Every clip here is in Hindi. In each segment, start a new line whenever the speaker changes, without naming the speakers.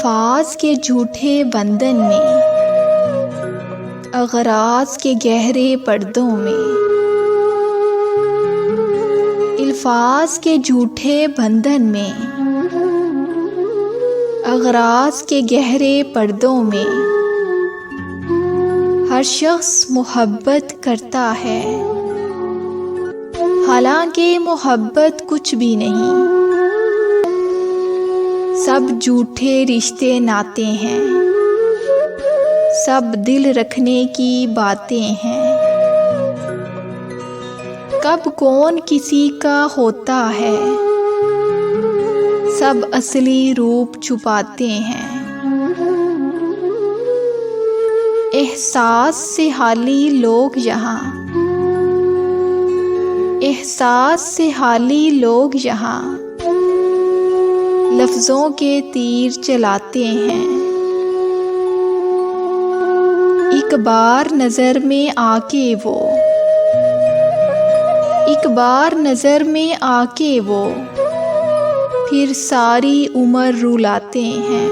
अल्फाज के झूठे बंधन में, अगराज के गहरे पर्दों में। अल्फाज के झूठे बंधन में, अगराज के गहरे पर्दों में। हर शख्स मोहब्बत करता है, हालांकि मोहब्बत कुछ भी नहीं। सब झूठे रिश्ते नाते हैं, सब दिल रखने की बातें हैं। कब कौन किसी का होता है, सब असली रूप छुपाते हैं। एहसास से हाली लोग यहाँ, एहसास से हाली लोग यहाँ लफ्ज़ों के तीर चलाते हैं। एक बार नज़र में आके वो, एक बार नज़र में आके वो फिर सारी उम्र रुलाते हैं।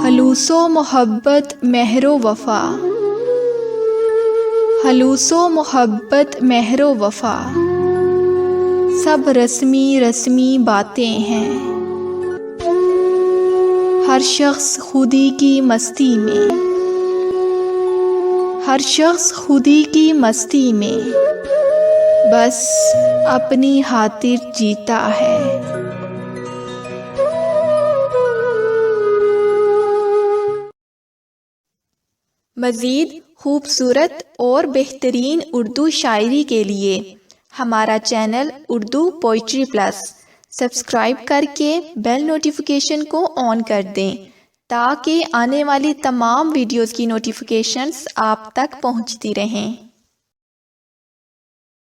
हलूसो मोहब्बत महरो वफ़ा, हलूसो मोहब्बत महरो वफ़ा सब रस्मी रस्मी बातें हैं। हर शख्स खुदी की मस्ती में, हर शख्स खुदी की मस्ती में बस अपनी खातिर जीता है। मज़ीद खूबसूरत और बेहतरीन उर्दू शायरी के लिए हमारा channel Urdu poetry plus subscribe करके बेल नोटिफिकेशन को ऑन कर दें ताकि आने वाली तमाम वीडियोज़ की नोटिफिकेशंस आप तक पहुंचती रहें।